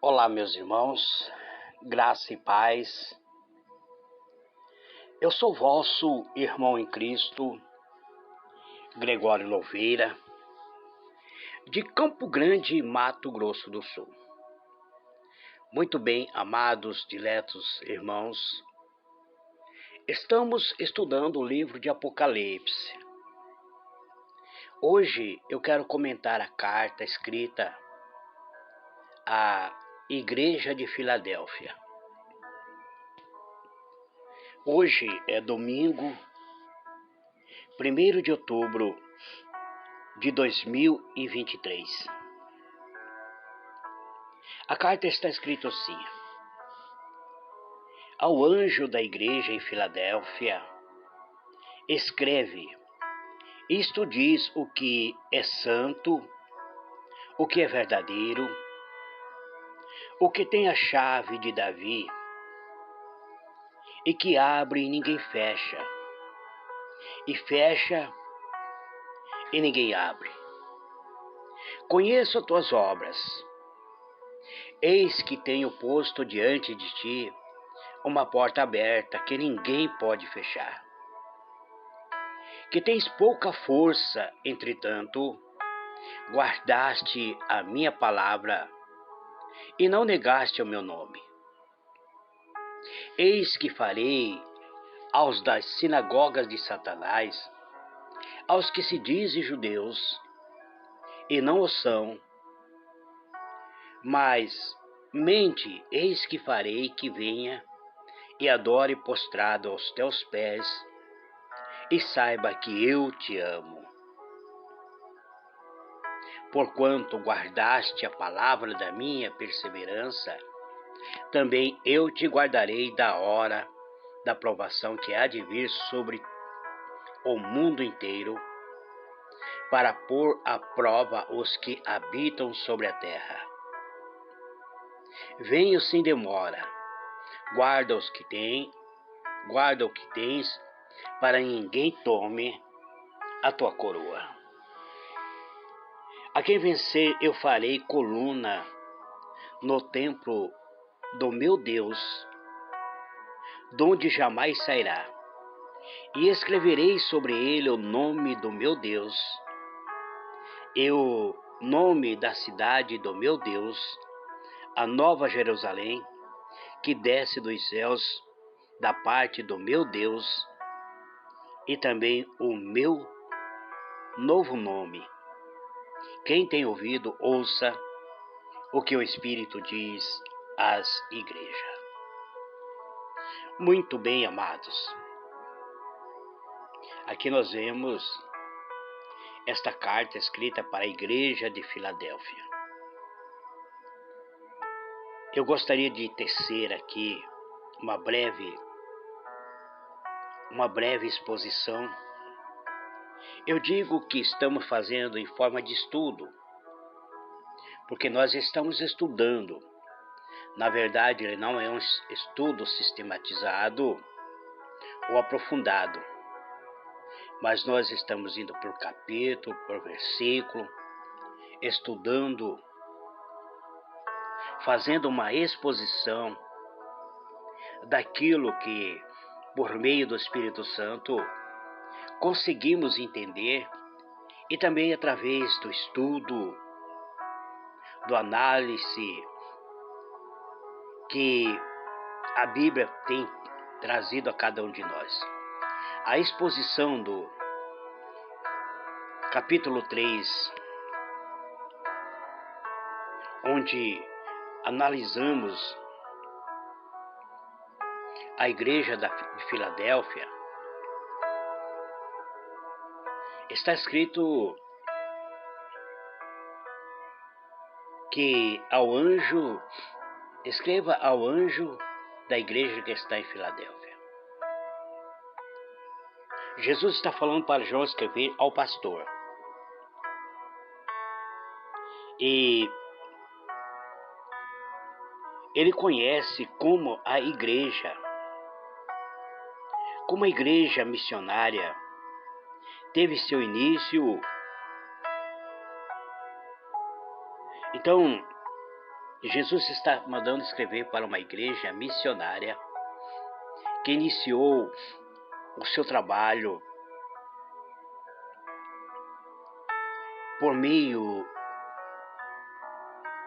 Olá, meus irmãos, graça e paz. Eu sou vosso irmão em Cristo, Gregório Louveira, de Campo Grande, Mato Grosso do Sul. Muito bem, amados, diletos irmãos, estamos estudando o livro de Apocalipse. Hoje eu quero comentar a carta escrita à Igreja de Filadélfia. Hoje é domingo, 1º de outubro de 2023. A carta está escrita assim: ao anjo da igreja em Filadélfia, escreve: isto diz o que é santo, o que é verdadeiro, o que tem a chave de Davi, e que abre e ninguém fecha, e fecha e ninguém abre. Conheço as tuas obras. Eis que tenho posto diante de ti uma porta aberta que ninguém pode fechar. Que tens pouca força, entretanto, guardaste a minha palavra e não negaste o meu nome. Eis que farei aos das sinagogas de Satanás, aos que se dizem judeus e não o são, mas mente, eis que farei que venha e adore prostrado aos teus pés, e saiba que eu te amo. Porquanto guardaste a palavra da minha perseverança, também eu te guardarei da hora da provação que há de vir sobre o mundo inteiro, para pôr à prova os que habitam sobre a terra. Venho sem demora, guarda o que tens, para ninguém tome a tua coroa. A quem vencer eu farei coluna no templo do meu Deus, donde jamais sairá, e escreverei sobre ele o nome do meu Deus, e o nome da cidade do meu Deus, a nova Jerusalém, que desce dos céus da parte do meu Deus, e também o meu novo nome. Quem tem ouvido, ouça o que o Espírito diz às igrejas. Muito bem, amados. Aqui nós vemos esta carta escrita para a igreja de Filadélfia. Eu gostaria de tecer aqui uma breve exposição. Eu digo que estamos fazendo em forma de estudo, porque nós estamos estudando. Na verdade, ele não é um estudo sistematizado ou aprofundado, mas nós estamos indo por capítulo, por versículo, estudando, fazendo uma exposição daquilo que, por meio do Espírito Santo, conseguimos entender, e também através do estudo, do análise que a Bíblia tem trazido a cada um de nós. A exposição do capítulo 3, onde analisamos a igreja de Filadélfia, está escrito que escreva ao anjo da igreja que está em Filadélfia. Jesus está falando para João escrever ao pastor. E ele conhece como a igreja missionária teve seu início. Então, Jesus está mandando escrever para uma igreja missionária que iniciou o seu trabalho por meio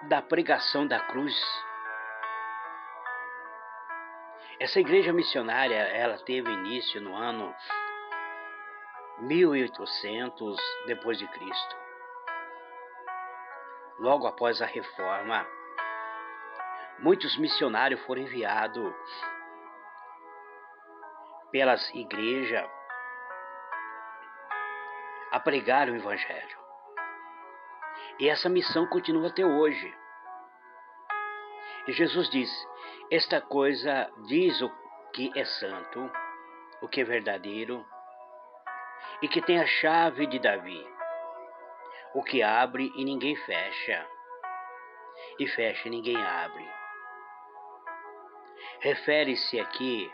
da pregação da cruz. Essa igreja missionária, ela teve início no ano 1800 depois de Cristo. Logo após a reforma, muitos missionários foram enviados pelas igrejas a pregar o evangelho. E essa missão continua até hoje. E Jesus diz: esta coisa diz o que é santo, o que é verdadeiro, e que tem a chave de Davi, o que abre e ninguém fecha, e fecha e ninguém abre. Refere-se aqui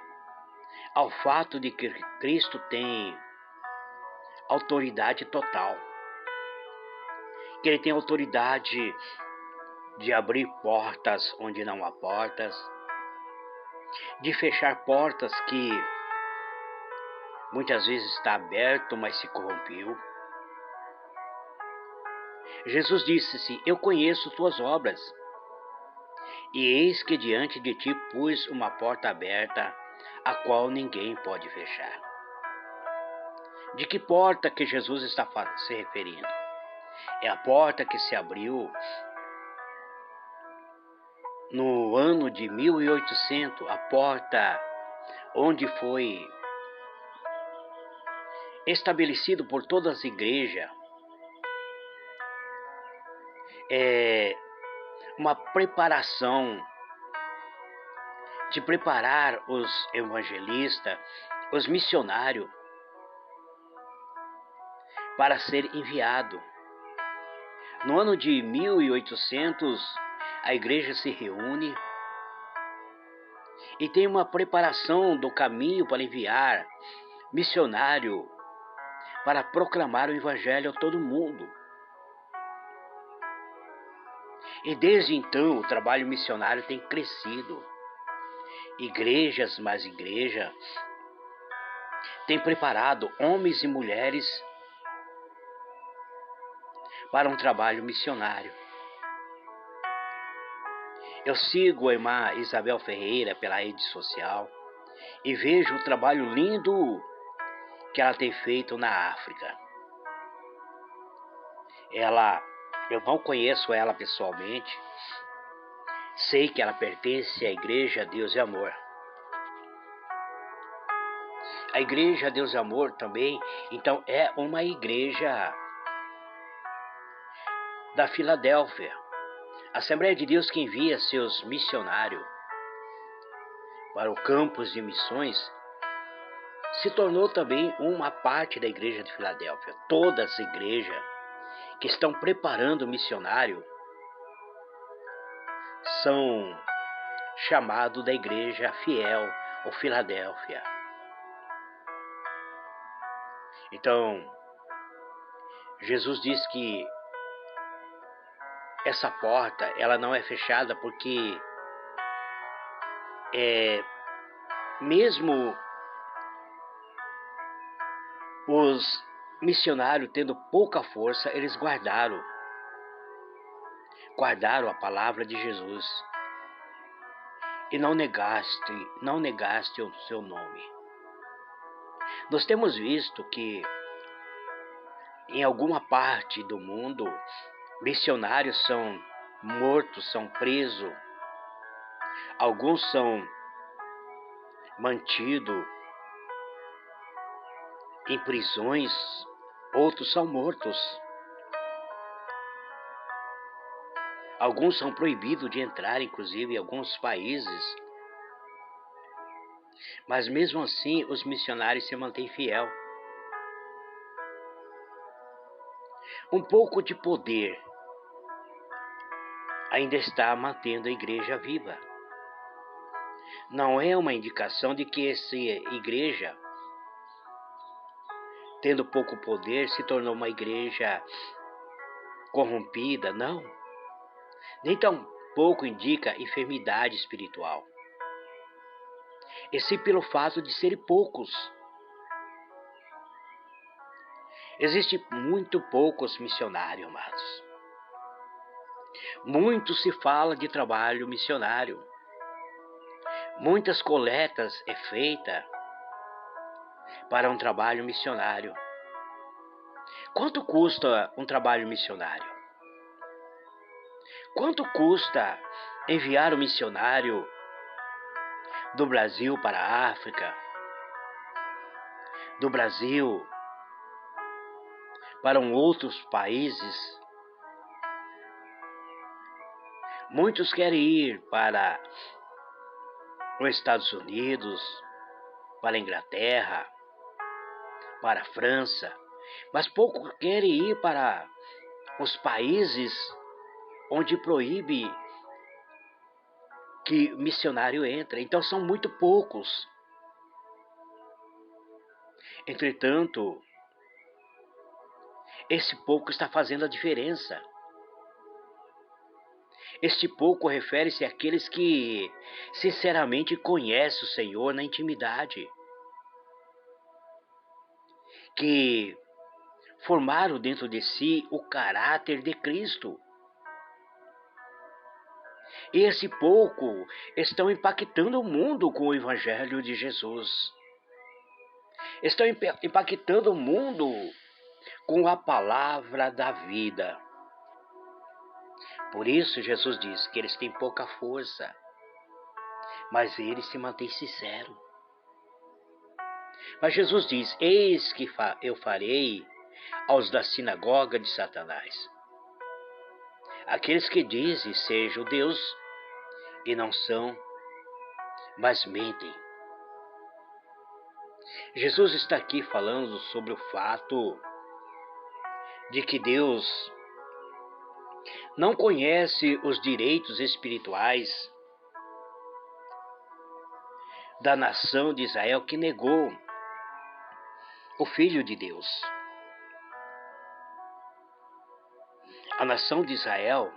ao fato de que Cristo tem autoridade total, que Ele tem autoridade de abrir portas onde não há portas, de fechar portas que muitas vezes está aberto, mas se corrompeu. Jesus disse-se: eu conheço tuas obras, e eis que diante de ti pus uma porta aberta, a qual ninguém pode fechar. De que porta que Jesus está se referindo? É a porta que se abriu no ano de 1800, a porta onde foi estabelecido por todas as igrejas uma preparação de preparar os evangelistas, os missionários, para ser enviado. No ano de 1800, a igreja se reúne e tem uma preparação do caminho para enviar missionário para proclamar o evangelho a todo mundo. E desde então o trabalho missionário tem crescido. Igrejas mais igrejas têm preparado homens e mulheres para um trabalho missionário. Eu sigo a irmã Isabel Ferreira pela rede social e vejo o trabalho lindo que ela tem feito na África. Eu não conheço ela pessoalmente, sei que ela pertence à Igreja Deus e Amor. A Igreja Deus e Amor também, então, é uma igreja da Filadélfia, Assembleia de Deus que envia seus missionários para o campus de missões, se tornou também uma parte da Igreja de Filadélfia. Todas as igrejas que estão preparando o missionário são chamados da Igreja Fiel ou Filadélfia. Então, Jesus diz que essa porta, ela não é fechada porque mesmo os missionários tendo pouca força, eles guardaram a palavra de Jesus e não negaste o seu nome. Nós temos visto que em alguma parte do mundo, missionários são mortos, são presos, alguns são mantidos em prisões, outros são mortos. Alguns são proibidos de entrar, inclusive, em alguns países. Mas mesmo assim, os missionários se mantêm fiel. Um pouco de poder ainda está mantendo a igreja viva. Não é uma indicação de que essa igreja, tendo pouco poder, se tornou uma igreja corrompida, não. Nem tão pouco indica enfermidade espiritual. E sim pelo fato de serem poucos. Existem muito poucos missionários, amados. Muito se fala de trabalho missionário. Muitas coletas é feita para um trabalho missionário. Quanto custa um trabalho missionário? Quanto custa enviar um missionário do Brasil para a África, do Brasil para outros países? Muitos querem ir para os Estados Unidos, para a Inglaterra, para a França, mas poucos querem ir para os países onde proíbe que missionário entre. Então são muito poucos. Entretanto, esse pouco está fazendo a diferença. Este pouco refere-se àqueles que sinceramente conhecem o Senhor na intimidade, que formaram dentro de si o caráter de Cristo. E esse pouco estão impactando o mundo com o Evangelho de Jesus. Estão impactando o mundo com a palavra da vida. Por isso Jesus diz que eles têm pouca força, mas eles se mantêm sinceros. Mas Jesus diz: eis que eu farei aos da sinagoga de Satanás, aqueles que dizem ser judeus e não são, mas mentem. Jesus está aqui falando sobre o fato de que Deus não conhece os direitos espirituais da nação de Israel que negou o Filho de Deus. A nação de Israel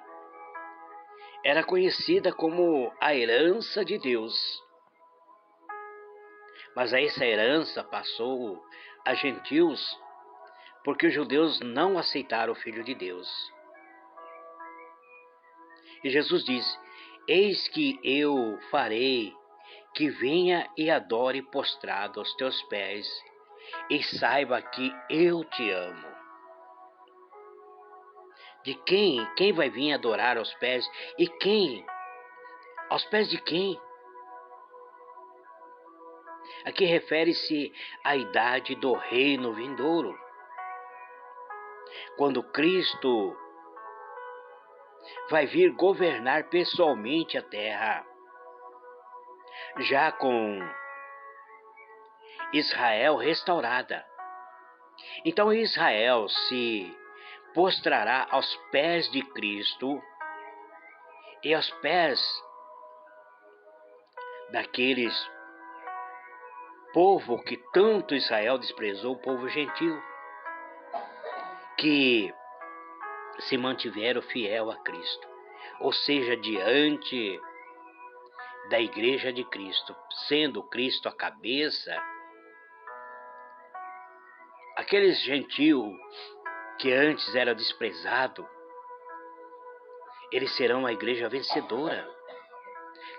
era conhecida como a herança de Deus, mas essa herança passou a gentios porque os judeus não aceitaram o Filho de Deus. E Jesus diz: eis que eu farei que venha e adore prostrado aos teus pés, e saiba que eu te amo. De quem vai vir adorar aos pés? E quem? Aos pés de quem? Aqui refere-se à idade do reino vindouro, quando Cristo vai vir governar pessoalmente a terra, já com Israel restaurada. Então Israel se prostrará aos pés de Cristo e aos pés daqueles povo que tanto Israel desprezou, o povo gentil, que se mantiveram fiel a Cristo, ou seja, diante da igreja de Cristo, sendo Cristo a cabeça, aqueles gentios que antes era desprezado, eles serão a igreja vencedora,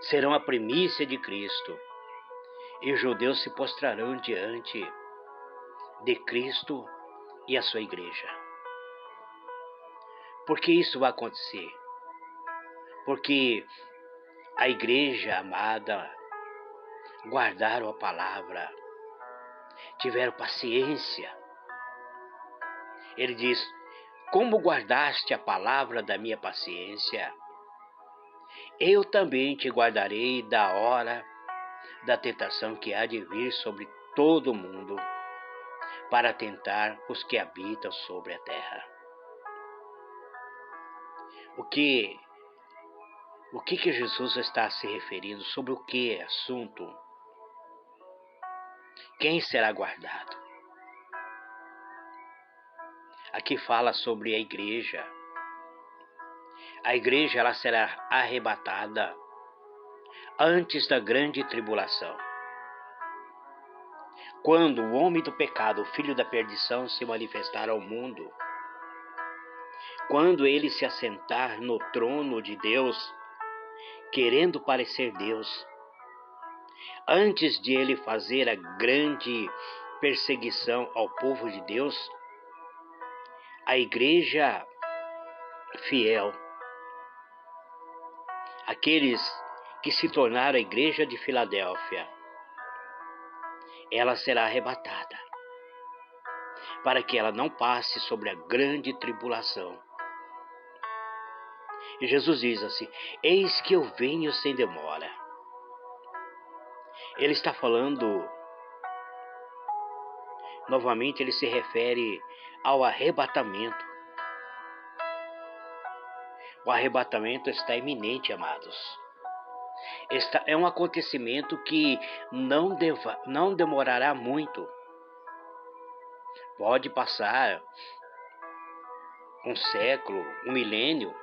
serão a primícia de Cristo, e os judeus se prostrarão diante de Cristo e a sua igreja. Por que isso vai acontecer? Porque a igreja amada guardaram a palavra, tiveram paciência. Ele diz: como guardaste a palavra da minha paciência, eu também te guardarei da hora da tentação que há de vir sobre todo o mundo, para tentar os que habitam sobre a terra. O que Jesus está se referindo? Sobre o que assunto? Quem será guardado? Aqui fala sobre a igreja. A igreja ela será arrebatada antes da grande tribulação. Quando o homem do pecado, o filho da perdição, se manifestar ao mundo, quando ele se assentar no trono de Deus, querendo parecer Deus, antes de ele fazer a grande perseguição ao povo de Deus, a igreja fiel, aqueles que se tornaram a igreja de Filadélfia, ela será arrebatada, para que ela não passe sobre a grande tribulação. E Jesus diz assim: eis que eu venho sem demora. Ele está falando, novamente ele se refere ao arrebatamento. O arrebatamento está iminente, amados. É um acontecimento que não demorará muito. Pode passar um século, um milênio,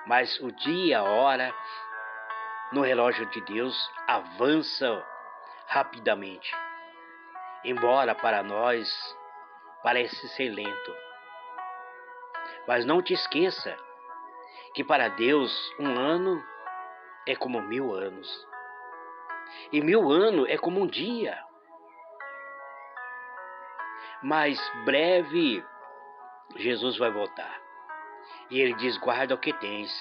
mas o dia, a hora, no relógio de Deus, avança rapidamente. Embora para nós parece ser lento. Mas não te esqueça que para Deus um ano é como 1000 anos. E 1000 anos é como um dia. Mas breve Jesus vai voltar. E ele diz: guarda o que tens,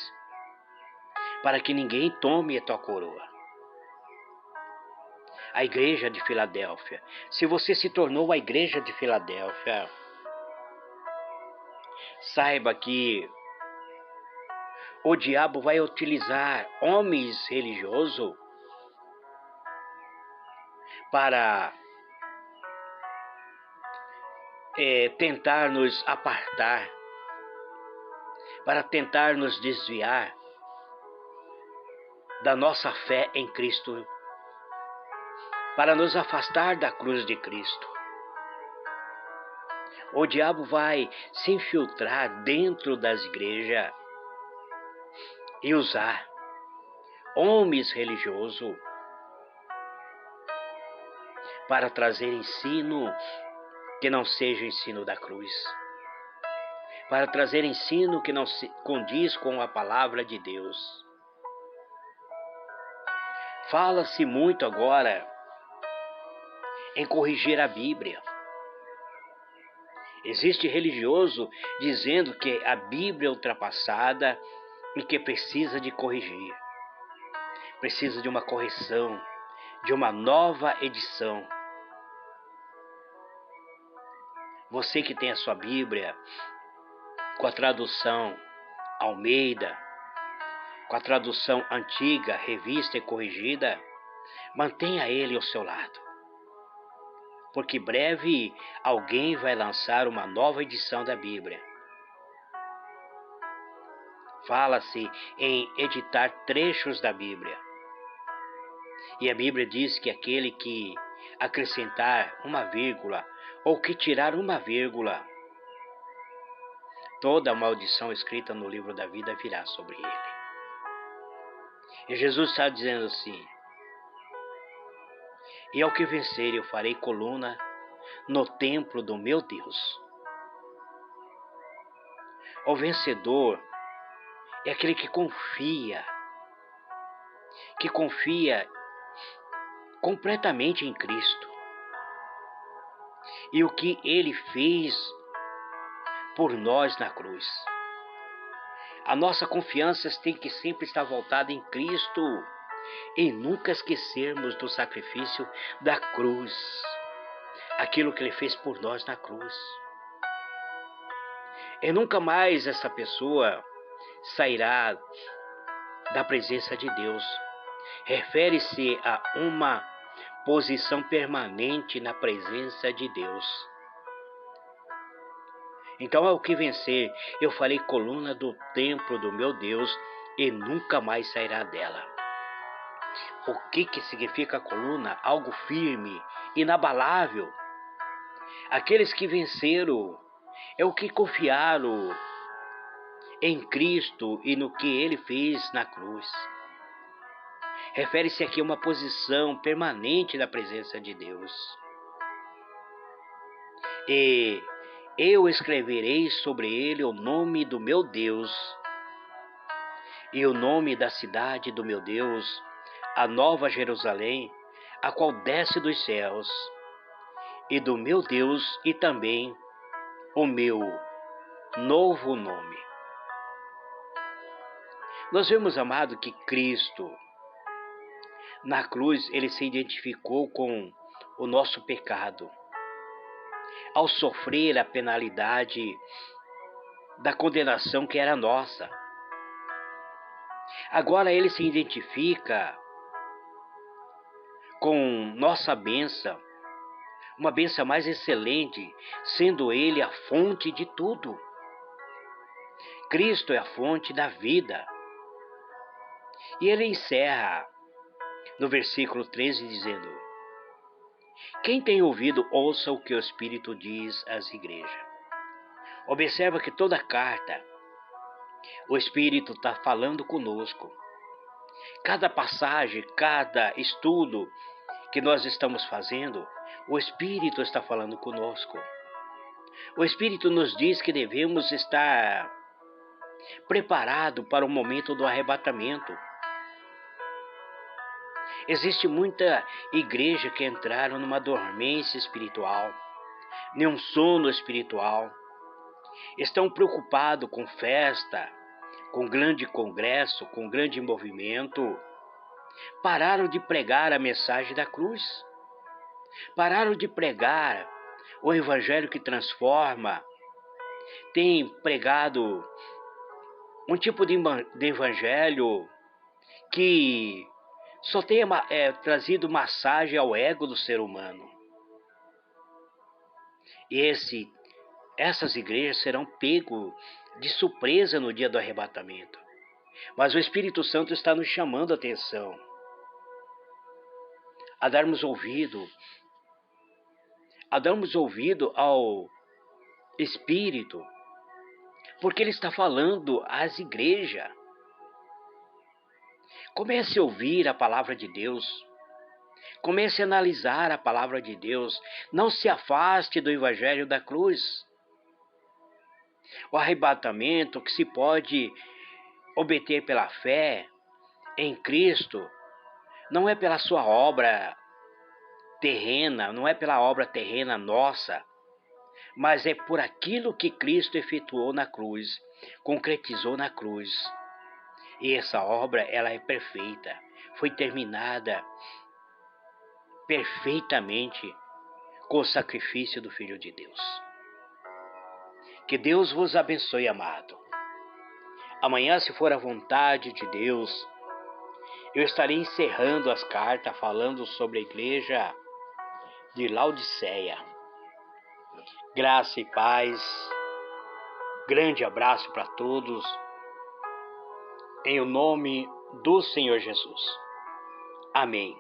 para que ninguém tome a tua coroa. A igreja de Filadélfia. Se você se tornou a igreja de Filadélfia, saiba que o diabo vai utilizar homens religiosos para tentar nos apartar, para tentar nos desviar da nossa fé em Cristo, para nos afastar da cruz de Cristo. O diabo vai se infiltrar dentro das igrejas e usar homens religiosos para trazer ensino que não seja o ensino da cruz, para trazer ensino que não se condiz com a palavra de Deus. Fala-se muito agora em corrigir a Bíblia. Existe religioso dizendo que a Bíblia é ultrapassada e que precisa de corrigir. Precisa de uma correção, de uma nova edição. Você que tem a sua Bíblia com a tradução Almeida, com a tradução antiga, revista e corrigida, mantenha ele ao seu lado. Porque breve alguém vai lançar uma nova edição da Bíblia. Fala-se em editar trechos da Bíblia. E a Bíblia diz que aquele que acrescentar uma vírgula ou que tirar uma vírgula, toda a maldição escrita no livro da vida virá sobre ele. E Jesus está dizendo assim: e ao que vencer eu farei coluna no templo do meu Deus. O vencedor é aquele que confia completamente em Cristo. E o que ele fez por nós na cruz. A nossa confiança tem que sempre estar voltada em Cristo e nunca esquecermos do sacrifício da cruz, aquilo que ele fez por nós na cruz. E nunca mais essa pessoa sairá da presença de Deus. Refere-se a uma posição permanente na presença de Deus. Então, ao que vencer, eu farei coluna do templo do meu Deus e nunca mais sairá dela. O que significa coluna? Algo firme, inabalável. Aqueles que venceram é o que confiaram em Cristo e no que Ele fez na cruz. Refere-se aqui a uma posição permanente na presença de Deus. E eu escreverei sobre ele o nome do meu Deus e o nome da cidade do meu Deus, a nova Jerusalém, a qual desce dos céus, e do meu Deus e também o meu novo nome. Nós vemos, amado, que Cristo, na cruz, ele se identificou com o nosso pecado, ao sofrer a penalidade da condenação que era nossa. Agora ele se identifica com nossa bênção, uma bênção mais excelente, sendo ele a fonte de tudo. Cristo é a fonte da vida. E ele encerra no versículo 13 dizendo: quem tem ouvido, ouça o que o Espírito diz às igrejas. Observa que toda carta, o Espírito está falando conosco. Cada passagem, cada estudo que nós estamos fazendo, o Espírito está falando conosco. O Espírito nos diz que devemos estar preparados para o momento do arrebatamento. Existe muita igreja que entraram numa dormência espiritual, num sono espiritual. Estão preocupados com festa, com grande congresso, com grande movimento. Pararam de pregar a mensagem da cruz. Pararam de pregar o evangelho que transforma. Tem pregado um tipo de evangelho que só tem trazido massagem ao ego do ser humano. E essas igrejas serão pego de surpresa no dia do arrebatamento. Mas o Espírito Santo está nos chamando a atenção a darmos ouvido ao Espírito, porque ele está falando às igrejas. Comece a ouvir a palavra de Deus. Comece a analisar a palavra de Deus. Não se afaste do evangelho da cruz. O arrebatamento que se pode obter pela fé em Cristo não é pela sua obra terrena, não é pela obra terrena nossa, mas é por aquilo que Cristo efetuou na cruz, concretizou na cruz. E essa obra, ela é perfeita, foi terminada perfeitamente com o sacrifício do Filho de Deus. Que Deus vos abençoe, amado. Amanhã, se for a vontade de Deus, eu estarei encerrando as cartas falando sobre a igreja de Laodiceia. Graça e paz. Grande abraço para todos. Em o nome do Senhor Jesus. Amém.